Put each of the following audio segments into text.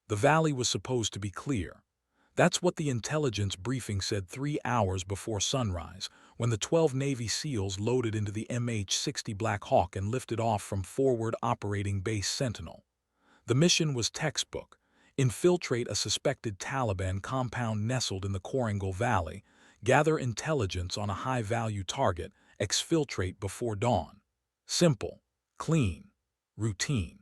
The valley was supposed to be clear. That's what the intelligence briefing said 3 hours before sunrise, when the 12 Navy SEALs loaded into the MH-60 Black Hawk and lifted off from Forward Operating Base Sentinel. The mission was textbook: infiltrate a suspected Taliban compound nestled in the Korangal Valley, gather intelligence on a high-value target, exfiltrate before dawn. Simple, clean, routine.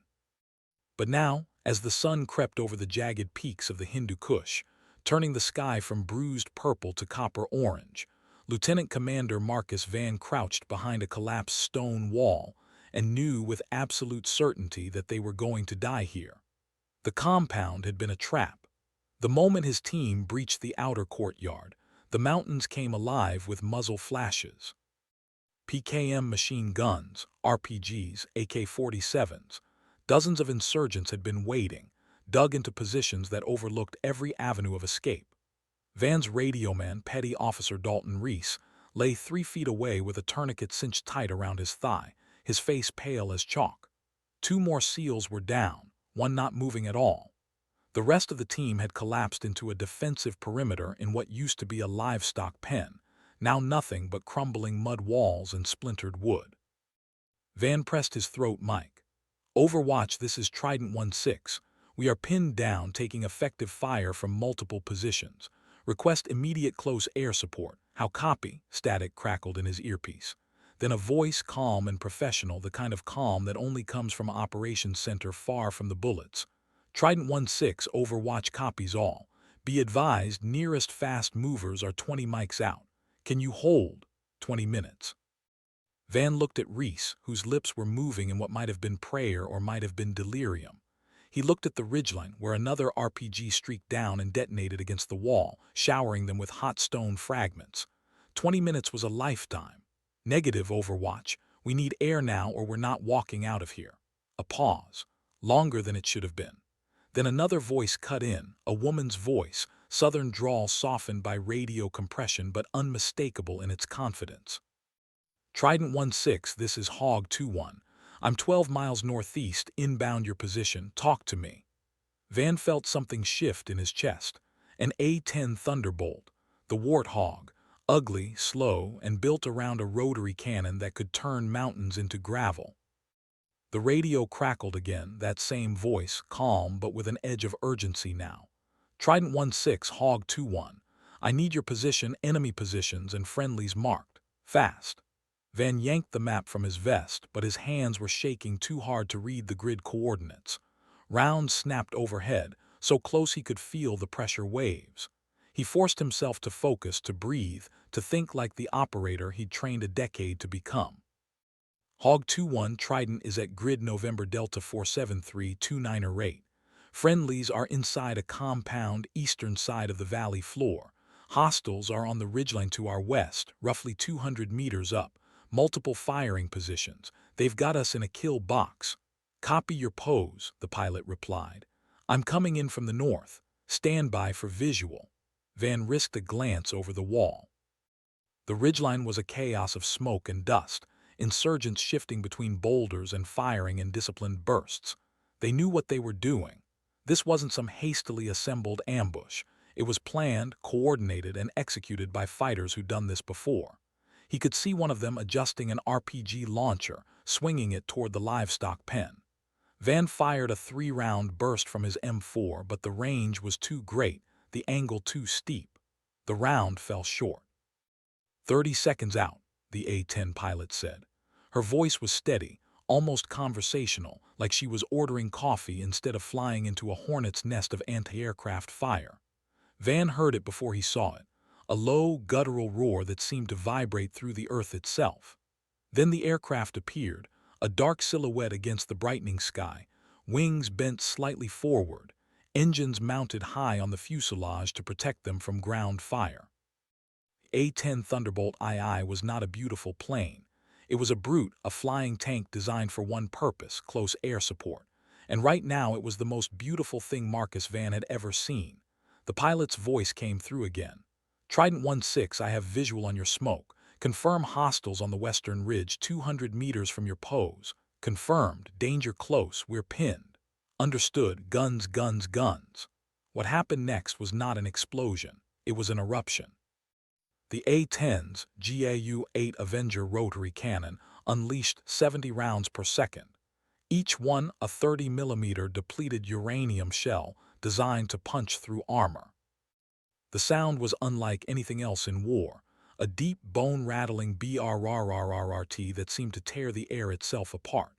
But now, as the sun crept over the jagged peaks of the Hindu Kush, turning the sky from bruised purple to copper orange, Lieutenant Commander Marcus Van crouched behind a collapsed stone wall and knew with absolute certainty that they were going to die here. The compound had been a trap. The moment his team breached the outer courtyard, the mountains came alive with muzzle flashes. PKM machine guns, RPGs, AK-47s. Dozens of insurgents had been waiting, dug into positions that overlooked every avenue of escape. Van's radioman, Petty Officer Dalton Reese, lay 3 feet away with a tourniquet cinched tight around his thigh, his face pale as chalk. 2 more SEALs were down, one not moving at all. The rest of the team had collapsed into a defensive perimeter in what used to be a livestock pen, now nothing but crumbling mud walls and splintered wood. Van pressed his throat mic. "Overwatch, this is Trident 1-6. We are pinned down, taking effective fire from multiple positions. Request immediate close air support. How copy?" Static crackled in his earpiece. Then a voice, calm and professional, the kind of calm that only comes from an operations center far from the bullets. "Trident 1-6, Overwatch copies all. Be advised, nearest fast movers are 20 mics out. Can you hold 20 minutes?" Van looked at Reese, whose lips were moving in what might have been prayer or might have been delirium. He looked at the ridgeline, where another RPG streaked down and detonated against the wall, showering them with hot stone fragments. 20 minutes was a lifetime. "Negative, Overwatch. We need air now or we're not walking out of here." A pause, longer than it should have been. Then another voice cut in, a woman's voice, southern drawl softened by radio compression but unmistakable in its confidence. "Trident 1-6, this is Hog 2-1. I'm 12 miles northeast, inbound your position. Talk to me." Van felt something shift in his chest. An A-10 Thunderbolt, the Warthog, ugly, slow, and built around a rotary cannon that could turn mountains into gravel. The radio crackled again, that same voice, calm but with an edge of urgency now. "Trident 1-6, Hog 2-1. I need your position, enemy positions, and friendlies marked. Fast." Van yanked the map from his vest, but his hands were shaking too hard to read the grid coordinates. Rounds snapped overhead, so close he could feel the pressure waves. He forced himself to focus, to breathe, to think like the operator he'd trained a decade to become. "Hog 2-1, Trident is at grid November Delta 47329 rate. Friendlies are inside a compound eastern side of the valley floor. Hostiles are on the ridgeline to our west, roughly 200 meters up. Multiple firing positions. They've got us in a kill box." "Copy your pose," the pilot replied. "I'm coming in from the north. Stand by for visual." Van risked a glance over the wall. The ridgeline was a chaos of smoke and dust, insurgents shifting between boulders and firing in disciplined bursts. They knew what they were doing. This wasn't some hastily assembled ambush. It was planned, coordinated, and executed by fighters who'd done this before. He could see one of them adjusting an RPG launcher, swinging it toward the livestock pen. Van fired a 3-round burst from his M4, but the range was too great, the angle too steep. The round fell short. 30 seconds out, the A-10 pilot said. Her voice was steady, almost conversational, like she was ordering coffee instead of flying into a hornet's nest of anti-aircraft fire. Van heard it before he saw it, a low, guttural roar that seemed to vibrate through the earth itself. Then the aircraft appeared, a dark silhouette against the brightening sky, wings bent slightly forward, engines mounted high on the fuselage to protect them from ground fire. A-10 Thunderbolt II was not a beautiful plane. It was a brute, a flying tank designed for one purpose, close air support. And right now it was the most beautiful thing Marcus Van had ever seen. The pilot's voice came through again. "Trident 1-6, I have visual on your smoke. Confirm hostiles on the western ridge 200 meters from your pose. Confirmed. Danger close. We're pinned." Understood, guns, guns, guns. What happened next was not an explosion, it was an eruption. The A-10's GAU-8 Avenger rotary cannon unleashed 70 rounds per second, each one a 30mm depleted uranium shell designed to punch through armor. The sound was unlike anything else in war, a deep, bone-rattling brrrrrrt that seemed to tear the air itself apart.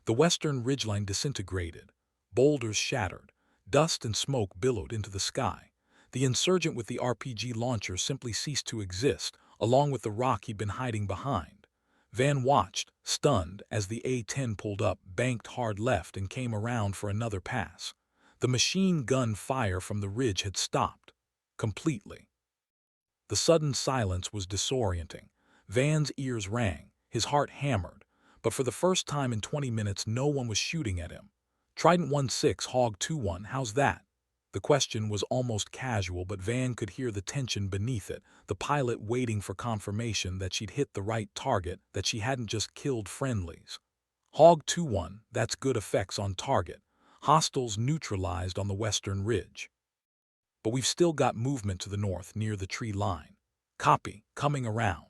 The western ridgeline disintegrated, boulders shattered, dust and smoke billowed into the sky. The insurgent with the RPG launcher simply ceased to exist, along with the rock he'd been hiding behind. Van watched, stunned, as the A-10 pulled up, banked hard left, and came around for another pass. The machine gun fire from the ridge had stopped. Completely. The sudden silence was disorienting. Van's ears rang, his heart hammered, but for the first time in 20 minutes no one was shooting at him. Trident 1-6, Hog 2-1, how's that? The question was almost casual, but Van could hear the tension beneath it, the pilot waiting for confirmation that she'd hit the right target, that she hadn't just killed friendlies. Hog 2-1, that's good, effects on target. Hostiles neutralized on the western ridge. But we've still got movement to the north near the tree line. Copy, coming around.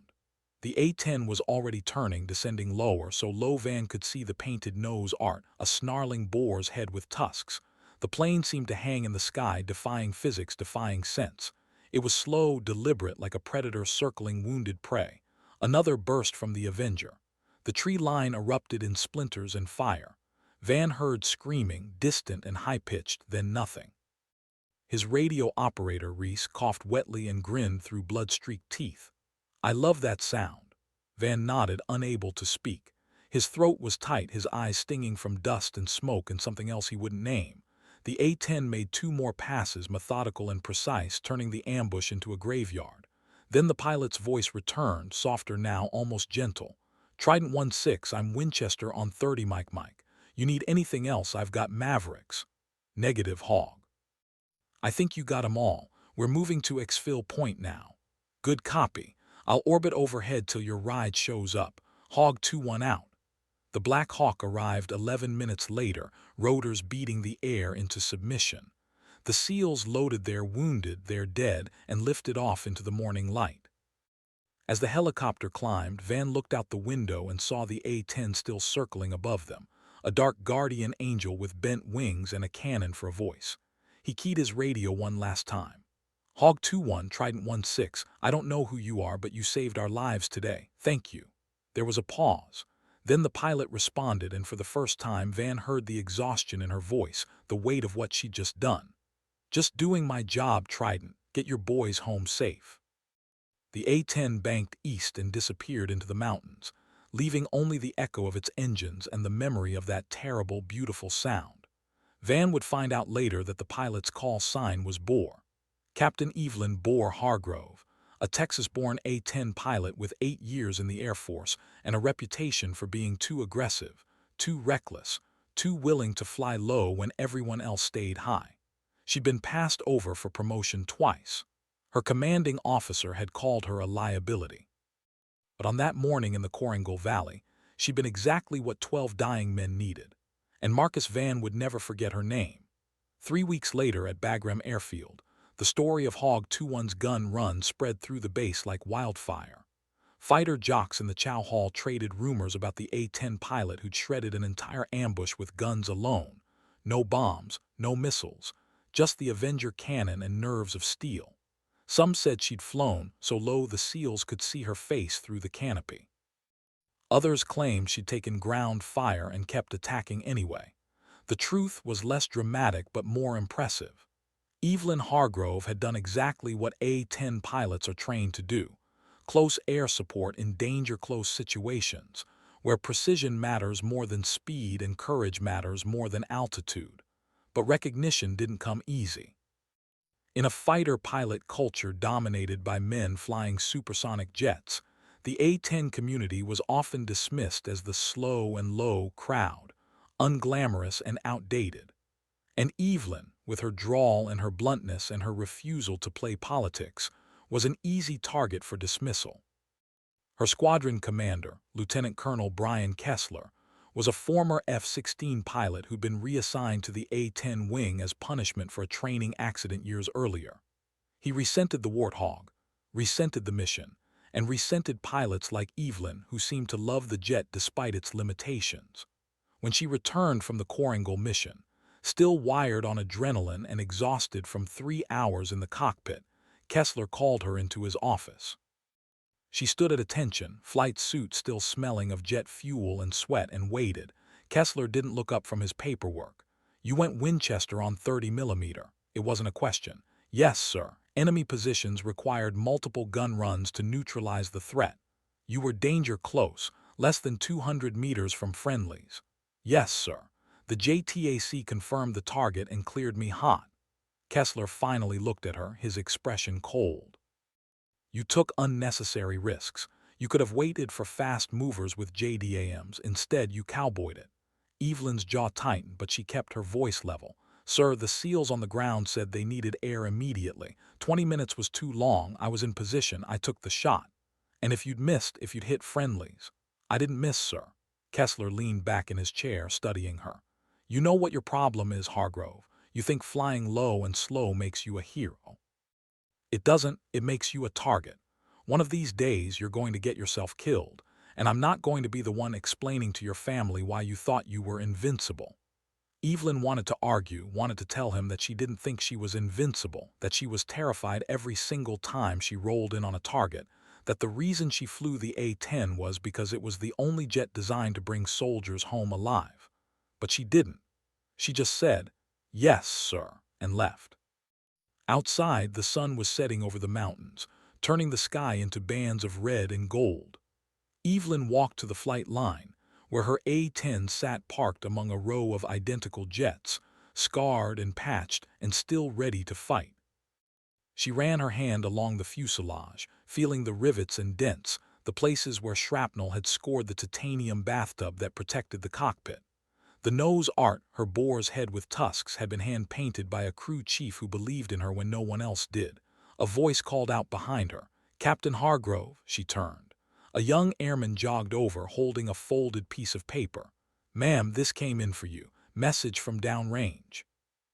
The A-10 was already turning, descending lower, so low Van could see the painted nose art, a snarling boar's head with tusks. The plane seemed to hang in the sky, defying physics, defying sense. It was slow, deliberate, like a predator circling wounded prey. Another burst from the Avenger. The tree line erupted in splinters and fire. Van heard screaming, distant and high-pitched, then nothing. His radio operator, Reese, coughed wetly and grinned through blood-streaked teeth. I love that sound. Van nodded, unable to speak. His throat was tight, his eyes stinging from dust and smoke and something else he wouldn't name. The A-10 made 2 more passes, methodical and precise, turning the ambush into a graveyard. Then the pilot's voice returned, softer now, almost gentle. Trident 1-6, I'm Winchester on 30, Mike. You need anything else? I've got Mavericks. Negative, Hog. I think you got 'em all. We're moving to Exfil Point now. Good copy. I'll orbit overhead till your ride shows up. Hog 2-1 out. The Black Hawk arrived 11 minutes later, rotors beating the air into submission. The SEALs loaded their wounded, their dead, and lifted off into the morning light. As the helicopter climbed, Van looked out the window and saw the A-10 still circling above them, a dark guardian angel with bent wings and a cannon for a voice. He keyed his radio one last time. Hog 2-1, Trident 1-6, I don't know who you are, but you saved our lives today. Thank you. There was a pause. Then the pilot responded, and for the first time Van heard the exhaustion in her voice, the weight of what she'd just done. Just doing my job, Trident. Get your boys home safe. The A-10 banked east and disappeared into the mountains, leaving only the echo of its engines and the memory of that terrible, beautiful sound. Van would find out later that the pilot's call sign was Boar. Captain Evelyn Boar Hargrove, a Texas-born A-10 pilot with 8 years in the Air Force and a reputation for being too aggressive, too reckless, too willing to fly low when everyone else stayed high. She'd been passed over for promotion twice. Her commanding officer had called her a liability. But on that morning in the Korengal Valley, she'd been exactly what 12 dying men needed. And Marcus Van would never forget her name. 3 weeks later at Bagram Airfield, the story of Hog 2-1's gun run spread through the base like wildfire. Fighter jocks in the chow hall traded rumors about the A-10 pilot who'd shredded an entire ambush with guns alone. No bombs, no missiles, just the Avenger cannon and nerves of steel. Some said she'd flown so low the SEALs could see her face through the canopy. Others claimed she'd taken ground fire and kept attacking anyway. The truth was less dramatic but more impressive. Evelyn Hargrove had done exactly what A-10 pilots are trained to do: close air support in danger-close situations, where precision matters more than speed and courage matters more than altitude. But recognition didn't come easy. In a fighter-pilot culture dominated by men flying supersonic jets, the A-10 community was often dismissed as the slow and low crowd, unglamorous and outdated. And Evelyn, with her drawl and her bluntness and her refusal to play politics, was an easy target for dismissal. Her squadron commander, Lieutenant Colonel Brian Kessler, was a former F-16 pilot who'd been reassigned to the A-10 wing as punishment for a training accident years earlier. He resented the Warthog, resented the mission, and resented pilots like Evelyn who seemed to love the jet despite its limitations. When she returned from the Korangal mission, still wired on adrenaline and exhausted from 3 hours in the cockpit, Kessler called her into his office. She stood at attention, flight suit still smelling of jet fuel and sweat, and waited. Kessler didn't look up from his paperwork. "You went Winchester on 30mm. It wasn't a question." "Yes, sir. Enemy positions required multiple gun runs to neutralize the threat. You were danger close, less than 200 meters from friendlies." "Yes, sir. The JTAC confirmed the target and cleared me hot." Kessler finally looked at her, his expression cold. "You took unnecessary risks. You could have waited for fast movers with JDAMs. Instead, you cowboyed it." Evelyn's jaw tightened, but she kept her voice level. "Sir, the SEALs on the ground said they needed air immediately. 20 minutes was too long. I was in position. I took the shot. And if you'd hit friendlies." "I didn't miss, sir." Kessler leaned back in his chair, studying her. "You know what your problem is, Hargrove. You think flying low and slow makes you a hero. It doesn't. It makes you a target. One of these days you're going to get yourself killed, and I'm not going to be the one explaining to your family why you thought you were invincible." Evelyn wanted to argue, wanted to tell him that she didn't think she was invincible, that she was terrified every single time she rolled in on a target, that the reason she flew the A-10 was because it was the only jet designed to bring soldiers home alive. But she didn't. She just said, "Yes, sir," and left. Outside, the sun was setting over the mountains, turning the sky into bands of red and gold. Evelyn walked to the flight line, where her A-10 sat parked among a row of identical jets, scarred and patched and still ready to fight. She ran her hand along the fuselage, feeling the rivets and dents, the places where shrapnel had scored the titanium bathtub that protected the cockpit. The nose art, her boar's head with tusks, had been hand-painted by a crew chief who believed in her when no one else did. A voice called out behind her. "Captain Hargrove." She turned. A young airman jogged over, holding a folded piece of paper. "Ma'am, this came in for you. Message from downrange."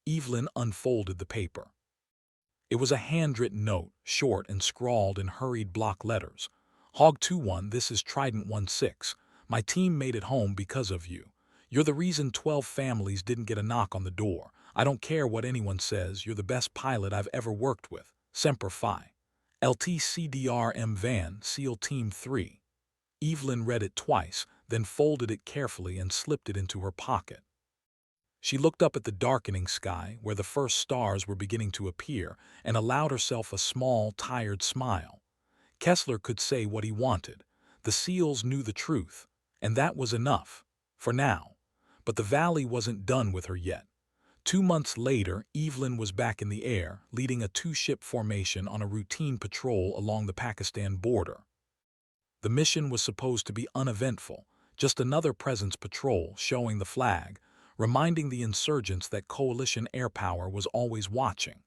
Evelyn unfolded the paper. It was a handwritten note, short and scrawled in hurried block letters. "Hog 2-1, this is Trident 1-6. My team made it home because of you. You're the reason 12 families didn't get a knock on the door. I don't care what anyone says, you're the best pilot I've ever worked with. Semper Fi. LTCDRM Van, SEAL Team 3. Evelyn read it twice, then folded it carefully and slipped it into her pocket. She looked up at the darkening sky, where the first stars were beginning to appear, and allowed herself a small, tired smile. Kessler could say what he wanted. The SEALs knew the truth, and that was enough. For now. But the valley wasn't done with her yet. 2 months later, Evelyn was back in the air, leading a 2-ship formation on a routine patrol along the Pakistan border. The mission was supposed to be uneventful, just another presence patrol showing the flag, reminding the insurgents that coalition air power was always watching.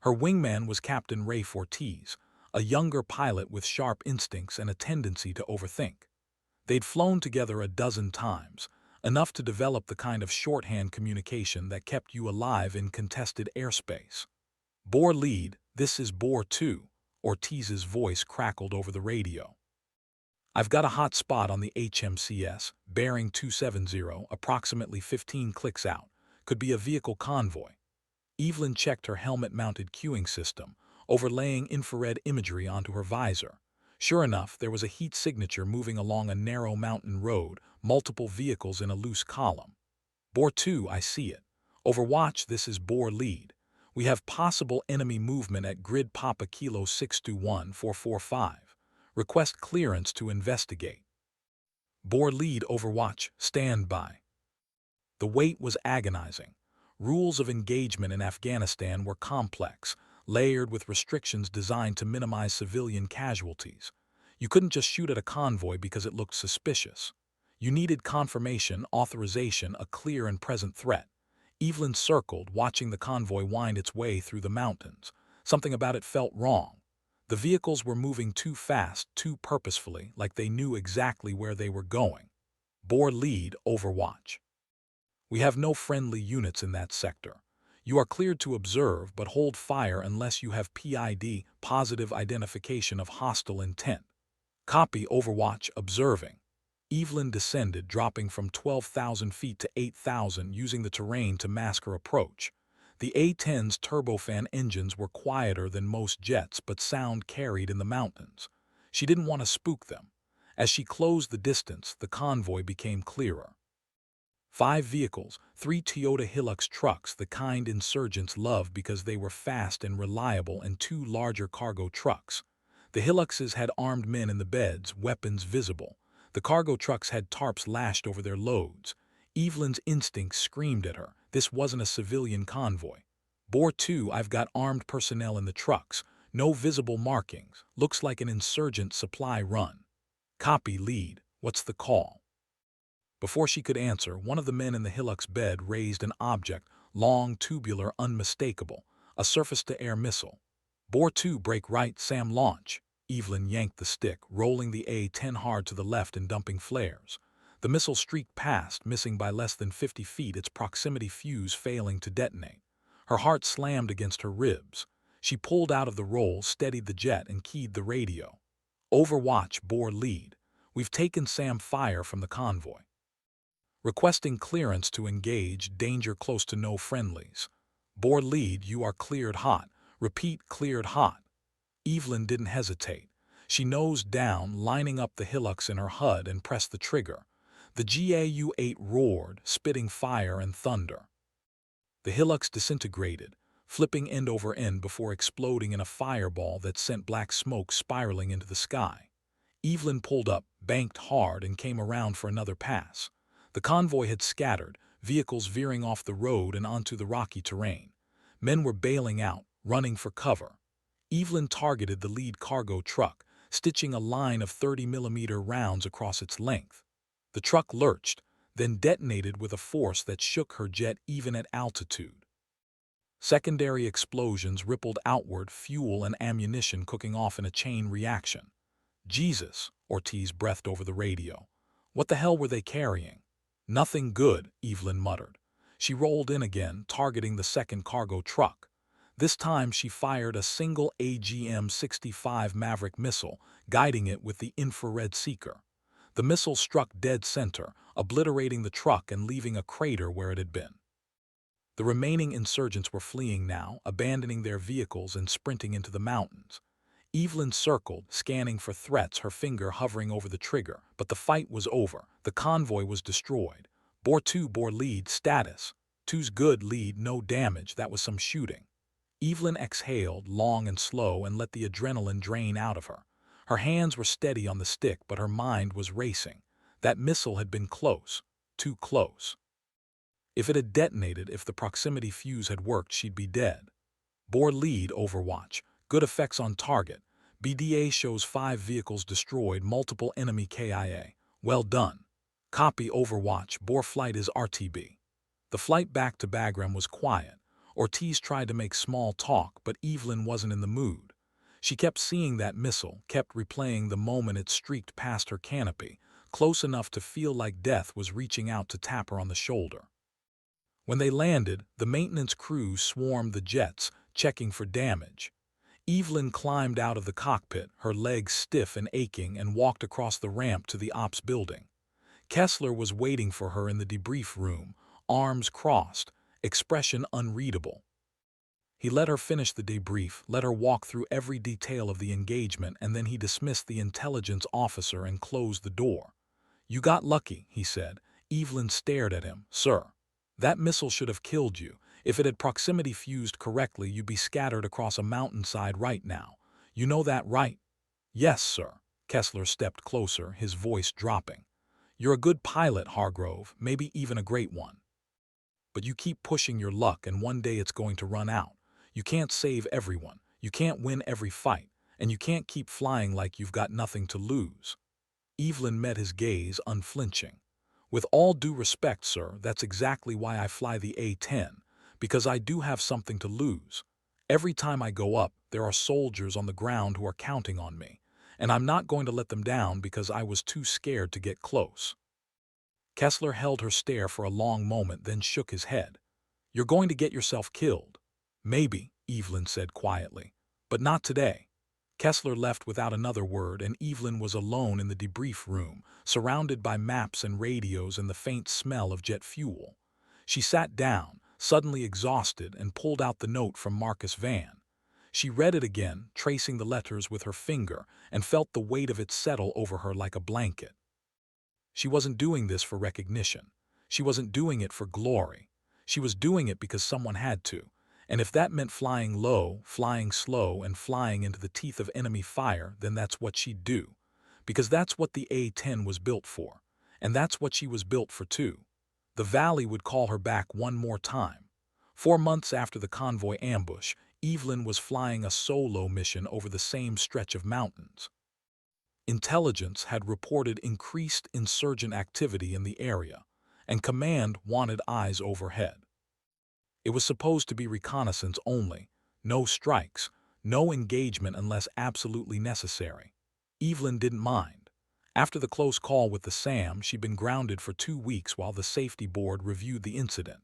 Her wingman was Captain Ray Fortes, a younger pilot with sharp instincts and a tendency to overthink. They'd flown together a dozen times, enough to develop the kind of shorthand communication that kept you alive in contested airspace. "Bore lead, this is Bore 2, Ortiz's voice crackled over the radio. "I've got a hot spot on the HMCS, bearing 270, approximately 15 clicks out. Could be a vehicle convoy." Evelyn checked her helmet-mounted cueing system, overlaying infrared imagery onto her visor. Sure enough, there was a heat signature moving along a narrow mountain road, multiple vehicles in a loose column. "Bore 2, I see it. Overwatch, this is Bore lead. We have possible enemy movement at grid Papa Kilo 621445. Request clearance to investigate." "Bore lead, Overwatch, stand by." The wait was agonizing. Rules of engagement in Afghanistan were complex, layered with restrictions designed to minimize civilian casualties. You couldn't just shoot at a convoy because it looked suspicious. You needed confirmation, authorization, a clear and present threat. Evelyn circled, watching the convoy wind its way through the mountains. Something about it felt wrong. The vehicles were moving too fast, too purposefully, like they knew exactly where they were going. Bore lead, Overwatch. We have no friendly units in that sector. You are cleared to observe, but hold fire unless you have PID, positive identification of hostile intent. Copy, Overwatch, observing. Evelyn descended, dropping from 12,000 feet to 8,000, using the terrain to mask her approach. The A-10's turbofan engines were quieter than most jets, but sound carried in the mountains. She didn't want to spook them. As she closed the distance, the convoy became clearer. 5 vehicles, 3 Toyota Hilux trucks, the kind insurgents love because they were fast and reliable, and 2 larger cargo trucks. The Hiluxes had armed men in the beds, weapons visible. The cargo trucks had tarps lashed over their loads. Evelyn's instincts screamed at her. This wasn't a civilian convoy. Bore 2, I've got armed personnel in the trucks. No visible markings. Looks like an insurgent supply run. Copy, lead. What's the call? Before she could answer, one of the men in the Hilux bed raised an object, long, tubular, unmistakable, a surface-to-air missile. Bore 2, break right, Sam, launch. Evelyn yanked the stick, rolling the A-10 hard to the left and dumping flares. The missile streaked past, missing by less than 50 feet, its proximity fuse failing to detonate. Her heart slammed against her ribs. She pulled out of the roll, steadied the jet, and keyed the radio. Overwatch, bore lead. We've taken Sam fire from the convoy. Requesting clearance to engage, danger close to no friendlies. Bore lead, you are cleared hot. Repeat, cleared hot. Evelyn didn't hesitate. She nosed down, lining up the Hilux in her HUD, and pressed the trigger. The GAU-8 roared, spitting fire and thunder. The Hilux disintegrated, flipping end over end before exploding in a fireball that sent black smoke spiraling into the sky. Evelyn pulled up, banked hard, and came around for another pass. The convoy had scattered, vehicles veering off the road and onto the rocky terrain. Men were bailing out, running for cover. Evelyn targeted the lead cargo truck, stitching a line of 30mm rounds across its length. The truck lurched, then detonated with a force that shook her jet even at altitude. Secondary explosions rippled outward, fuel and ammunition cooking off in a chain reaction. Jesus, Ortiz breathed over the radio. What the hell were they carrying? Nothing good, Evelyn muttered. She rolled in again, targeting the second cargo truck. This time she fired a single AGM-65 Maverick missile, guiding it with the infrared seeker. The missile struck dead center, obliterating the truck and leaving a crater where it had been. The remaining insurgents were fleeing now, abandoning their vehicles and sprinting into the mountains. Evelyn circled, scanning for threats, her finger hovering over the trigger. But the fight was over. The convoy was destroyed. Bore 2, bore lead, status. 2's good, lead, no damage. That was some shooting. Evelyn exhaled, long and slow, and let the adrenaline drain out of her. Her hands were steady on the stick, but her mind was racing. That missile had been close. Too close. If it had detonated, if the proximity fuse had worked, she'd be dead. Bore lead, Overwatch. Good effects on target. BDA shows 5 vehicles destroyed, multiple enemy KIA. Well done. Copy, Overwatch. Bore flight is RTB. The flight back to Bagram was quiet. Ortiz tried to make small talk, but Evelyn wasn't in the mood. She kept seeing that missile, kept replaying the moment it streaked past her canopy, close enough to feel like death was reaching out to tap her on the shoulder. When they landed, the maintenance crew swarmed the jets, checking for damage. Evelyn climbed out of the cockpit, her legs stiff and aching, and walked across the ramp to the ops building. Kessler was waiting for her in the debrief room, arms crossed, expression unreadable. He let her finish the debrief, let her walk through every detail of the engagement, and then he dismissed the intelligence officer and closed the door. "You got lucky," he said. Evelyn stared at him. "Sir, that missile should have killed you. If it had proximity fused correctly, you'd be scattered across a mountainside right now. You know that, right?" "Yes, sir." Kessler stepped closer, his voice dropping. "You're a good pilot, Hargrove, maybe even a great one. But you keep pushing your luck, and one day it's going to run out. You can't save everyone, you can't win every fight, and you can't keep flying like you've got nothing to lose." Evelyn met his gaze, unflinching. "With all due respect, sir, that's exactly why I fly the A-10, because I do have something to lose. Every time I go up, there are soldiers on the ground who are counting on me, and I'm not going to let them down because I was too scared to get close." Kessler held her stare for a long moment, then shook his head. "You're going to get yourself killed." "Maybe," Evelyn said quietly. "But not today." Kessler left without another word, and Evelyn was alone in the debrief room, surrounded by maps and radios and the faint smell of jet fuel. She sat down, suddenly exhausted, and pulled out the note from Marcus Van. She read it again, tracing the letters with her finger, and felt the weight of it settle over her like a blanket. She wasn't doing this for recognition. She wasn't doing it for glory. She was doing it because someone had to. And if that meant flying low, flying slow, and flying into the teeth of enemy fire, then that's what she'd do. Because that's what the A-10 was built for. And that's what she was built for too. The valley would call her back one more time. 4 months after the convoy ambush, Evelyn was flying a solo mission over the same stretch of mountains. Intelligence had reported increased insurgent activity in the area, and command wanted eyes overhead. It was supposed to be reconnaissance only, no strikes, no engagement unless absolutely necessary. Evelyn didn't mind. After the close call with the SAM, she'd been grounded for 2 weeks while the safety board reviewed the incident.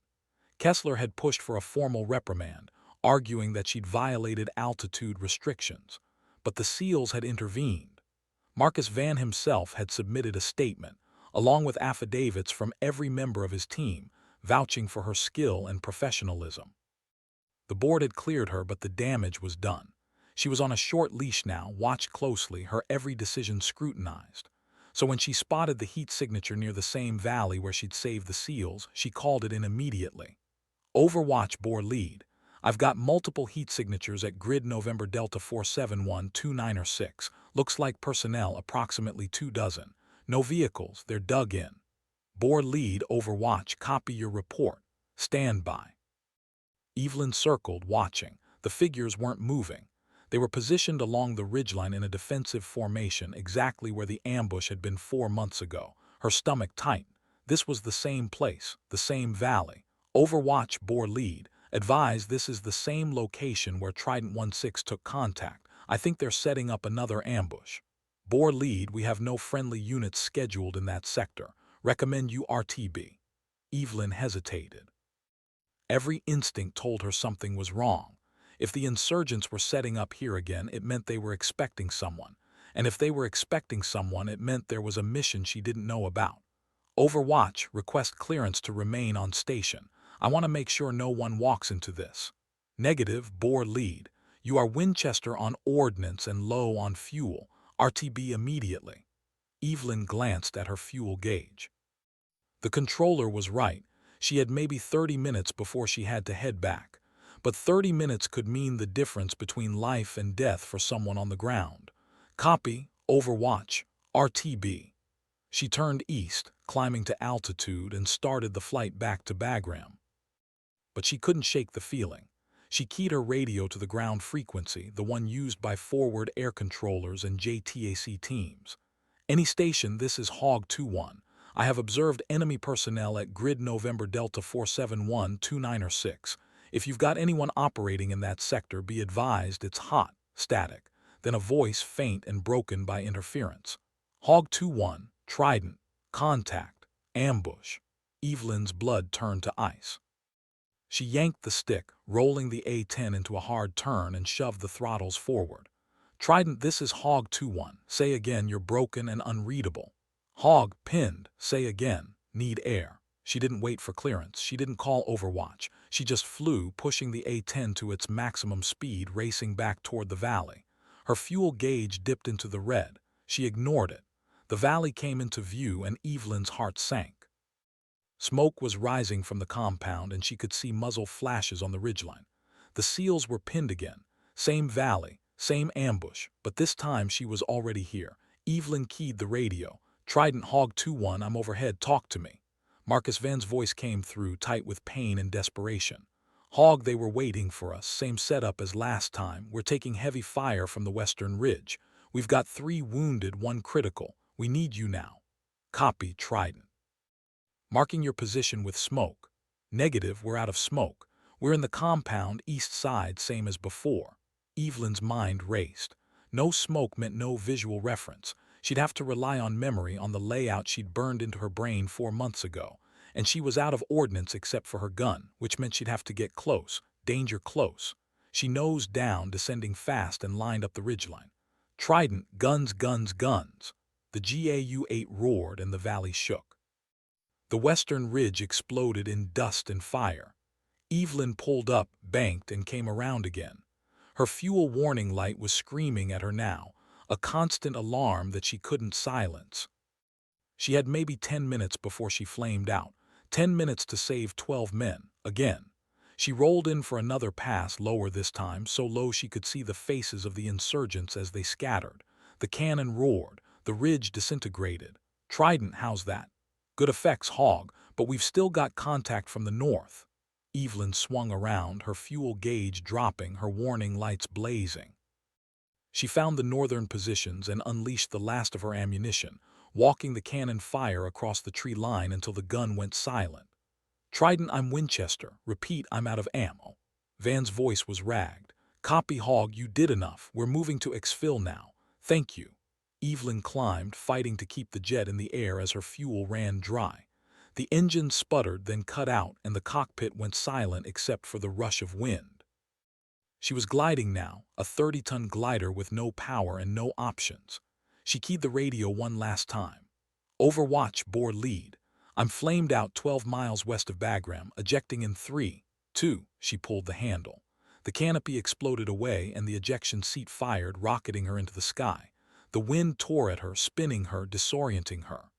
Kessler had pushed for a formal reprimand, arguing that she'd violated altitude restrictions, but the SEALs had intervened. Marcus Van himself had submitted a statement, along with affidavits from every member of his team, vouching for her skill and professionalism. The board had cleared her, but the damage was done. She was on a short leash now, watched closely, her every decision scrutinized. So when she spotted the heat signature near the same valley where she'd saved the SEALs, she called it in immediately. "Overwatch bore lead. I've got multiple heat signatures at grid November Delta 47129 or 6. Looks like personnel approximately 2 dozen. No vehicles, they're dug in. Bore lead, Overwatch, copy your report. Stand by." Evelyn circled, watching. The figures weren't moving. They were positioned along the ridgeline in a defensive formation, exactly where the ambush had been 4 months ago. Her stomach tightened. This was the same place, the same valley. Overwatch bore lead. Advise, this is the same location where Trident 16 took contact. I think they're setting up another ambush. Bore lead, we have no friendly units scheduled in that sector. Recommend you RTB. Evelyn hesitated. Every instinct told her something was wrong. If the insurgents were setting up here again, it meant they were expecting someone. And if they were expecting someone, it meant there was a mission she didn't know about. Overwatch, request clearance to remain on station. I want to make sure no one walks into this. Negative, bore lead. You are Winchester on ordnance and low on fuel. RTB immediately. Evelyn glanced at her fuel gauge. The controller was right. She had maybe 30 minutes before she had to head back. But 30 minutes could mean the difference between life and death for someone on the ground. Copy, Overwatch, RTB. She turned east, climbing to altitude, and started the flight back to Bagram. But she couldn't shake the feeling. She keyed her radio to the ground frequency, the one used by forward air controllers and JTAC teams. Any station, this is Hog 21. I have observed enemy personnel at grid November Delta 47129 or 6. If you've got anyone operating in that sector, be advised it's hot, static. Then a voice faint and broken by interference. Hog 21, Trident, contact, ambush. Evelyn's blood turned to ice. She yanked the stick, rolling the A-10 into a hard turn, and shoved the throttles forward. Trident, this is Hog 21. Say again, you're broken and unreadable. Hog, pinned. Say again, need air. She didn't wait for clearance. She didn't call Overwatch. She just flew, pushing the A-10 to its maximum speed, racing back toward the valley. Her fuel gauge dipped into the red. She ignored it. The valley came into view, and Evelyn's heart sank. Smoke was rising from the compound, and she could see muzzle flashes on the ridgeline. The SEALs were pinned again. Same valley, same ambush, but this time she was already here. Evelyn keyed the radio. Trident, Hog 21, I'm overhead, talk to me. Marcus Van's voice came through, tight with pain and desperation. Hog, they were waiting for us, same setup as last time. We're taking heavy fire from the western ridge. We've got 3 wounded, 1 critical. We need you now. Copy, Trident. Marking your position with smoke. Negative, we're out of smoke. We're in the compound, east side, same as before. Evelyn's mind raced. No smoke meant no visual reference. She'd have to rely on memory on the layout she'd burned into her brain 4 months ago, and she was out of ordnance except for her gun, which meant she'd have to get close, danger close. She nosed down, descending fast, and lined up the ridgeline. Trident, guns, guns, guns. The GAU-8 roared and the valley shook. The western ridge exploded in dust and fire. Evelyn pulled up, banked, and came around again. Her fuel warning light was screaming at her now, a constant alarm that she couldn't silence. She had maybe 10 minutes before she flamed out, 10 minutes to save 12 men, again. She rolled in for another pass, lower this time, so low she could see the faces of the insurgents as they scattered. The cannon roared, the ridge disintegrated. Trident, how's that? Good effects, Hog, but we've still got contact from the north. Evelyn swung around, her fuel gauge dropping, her warning lights blazing. She found the northern positions and unleashed the last of her ammunition, walking the cannon fire across the tree line until the gun went silent. Trident, I'm Winchester. Repeat, I'm out of ammo. Van's voice was ragged. Copy, Hog, you did enough. We're moving to exfil now. Thank you. Evelyn climbed, fighting to keep the jet in the air as her fuel ran dry. The engine sputtered, then cut out, and the cockpit went silent except for the rush of wind. She was gliding now, a 30-ton glider with no power and no options. She keyed the radio one last time. Overwatch bore lead. I'm flamed out 12 miles west of Bagram, ejecting in 3, 2. She pulled the handle. The canopy exploded away and the ejection seat fired, rocketing her into the sky. The wind tore at her, spinning her, disorienting her.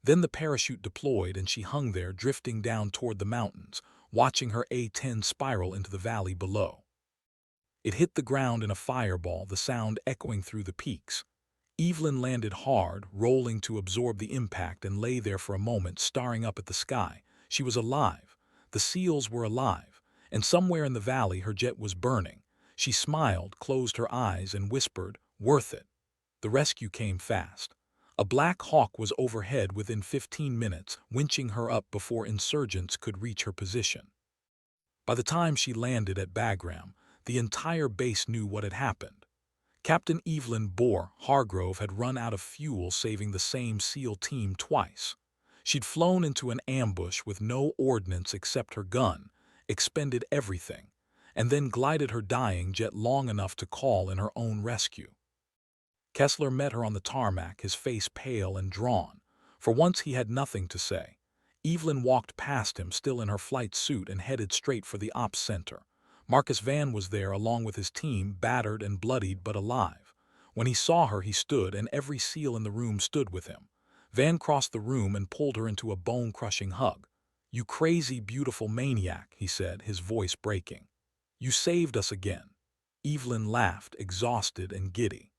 Then the parachute deployed and she hung there, drifting down toward the mountains, watching her A-10 spiral into the valley below. It hit the ground in a fireball, the sound echoing through the peaks. Evelyn landed hard, rolling to absorb the impact, and lay there for a moment, staring up at the sky. She was alive. The seals were alive. And somewhere in the valley her jet was burning. She smiled, closed her eyes, and whispered, "Worth it." The rescue came fast. A Black Hawk was overhead within 15 minutes, winching her up before insurgents could reach her position. By the time she landed at Bagram, the entire base knew what had happened. Captain Evelyn Hargrove had run out of fuel, saving the same SEAL team twice. She'd flown into an ambush with no ordnance except her gun, expended everything, and then glided her dying jet long enough to call in her own rescue. Kessler met her on the tarmac, his face pale and drawn. For once he had nothing to say. Evelyn walked past him, still in her flight suit, and headed straight for the ops center. Marcus Van was there along with his team, battered and bloodied but alive. When he saw her, he stood, and every SEAL in the room stood with him. Van crossed the room and pulled her into a bone-crushing hug. "You crazy, beautiful maniac," he said, his voice breaking. "You saved us again." Evelyn laughed, exhausted and giddy.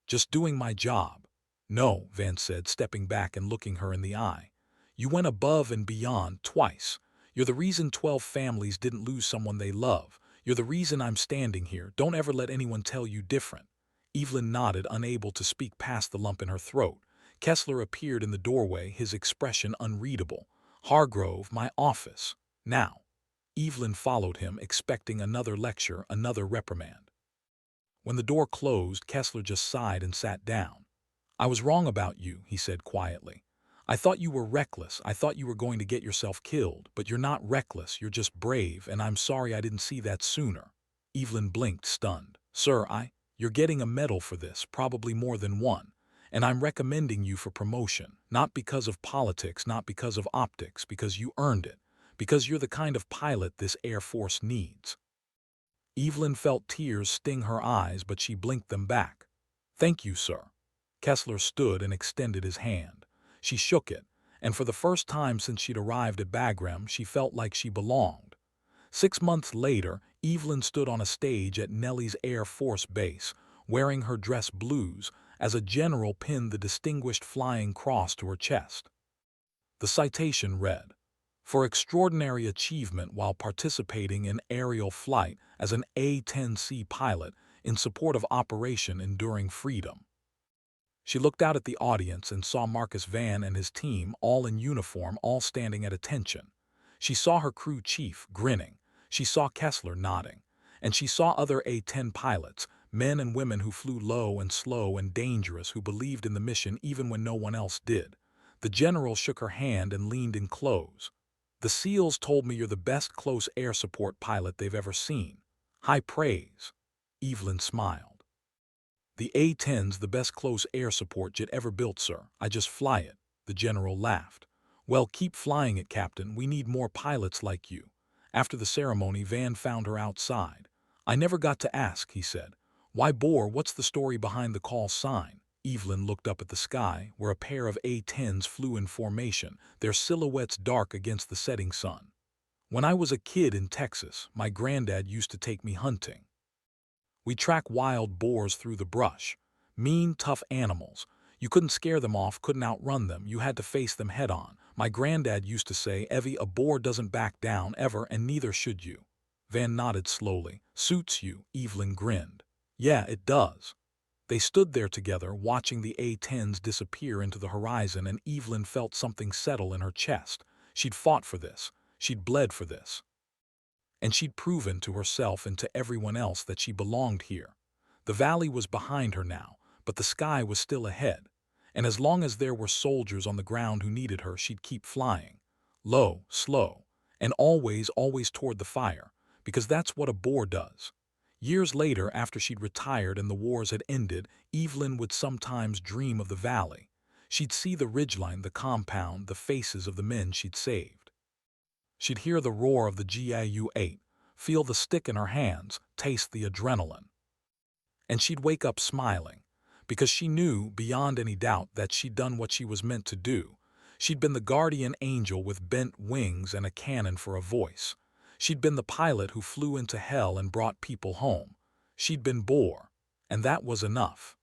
"Just doing my job." "No," Van said, stepping back and looking her in the eye. "You went above and beyond twice. You're the reason 12 families didn't lose someone they love. You're the reason I'm standing here. Don't ever let anyone tell you different." Evelyn nodded, unable to speak past the lump in her throat. Kessler appeared in the doorway, his expression unreadable. "Hargrove, my office. Now." Evelyn followed him, expecting another lecture, another reprimand. When the door closed, Kessler just sighed and sat down. "I was wrong about you," he said quietly. "I thought you were reckless. I thought you were going to get yourself killed, but you're not reckless, you're just brave, and I'm sorry I didn't see that sooner." Evelyn blinked, stunned. "Sir, you're getting a medal for this, probably more than one, and I'm recommending you for promotion, not because of politics, not because of optics, because you earned it, because you're the kind of pilot this Air Force needs." Evelyn felt tears sting her eyes, but she blinked them back. "Thank you, sir." Kessler stood and extended his hand. She shook it, and for the first time since she'd arrived at Bagram, she felt like she belonged. 6 months later, Evelyn stood on a stage at Nellis Air Force Base, wearing her dress blues, as a general pinned the Distinguished Flying Cross to her chest. The citation read, "For extraordinary achievement while participating in aerial flight as an A-10C pilot in support of Operation Enduring Freedom." She looked out at the audience and saw Marcus Van and his team, all in uniform, all standing at attention. She saw her crew chief, grinning. She saw Kessler nodding. And she saw other A-10 pilots, Men and women who flew low and slow and dangerous, who believed in the mission even when no one else did. The general shook her hand and leaned in close. The SEALs told me you're the best close air support pilot they've ever seen. High praise. Evelyn smiled. The A-10's the best close air support jet ever built, sir. I just fly it. The general laughed. Well, keep flying it, Captain. We need more pilots like you. After the ceremony, Van found her outside. I never got to ask, he said. Why bore? What's the story behind the call sign? Evelyn looked up at the sky, where a pair of A-10s flew in formation, their silhouettes dark against the setting sun. When I was a kid in Texas, my granddad used to take me hunting. We track wild boars through the brush. Mean, tough animals. You couldn't scare them off, couldn't outrun them. You had to face them head on. My granddad used to say, Evie, a boar doesn't back down ever, and neither should you. Van nodded slowly. Suits you, Evelyn grinned. Yeah, it does. They stood there together, watching the A-10s disappear into the horizon, and Evelyn felt something settle in her chest. She'd fought for this. She'd bled for this. And she'd proven to herself and to everyone else that she belonged here. The valley was behind her now, but the sky was still ahead. And as long as there were soldiers on the ground who needed her, she'd keep flying. Low, slow, and always, always toward the fire, because that's what a boar does. Years later, after she'd retired and the wars had ended, Evelyn would sometimes dream of the valley. She'd see the ridgeline, the compound, the faces of the men she'd saved. She'd hear the roar of the GIU-8, feel the stick in her hands, taste the adrenaline. And she'd wake up smiling, because she knew, beyond any doubt, that she'd done what she was meant to do. She'd been the guardian angel with bent wings and a cannon for a voice. She'd been the pilot who flew into hell and brought people home. She'd been Boar, and that was enough.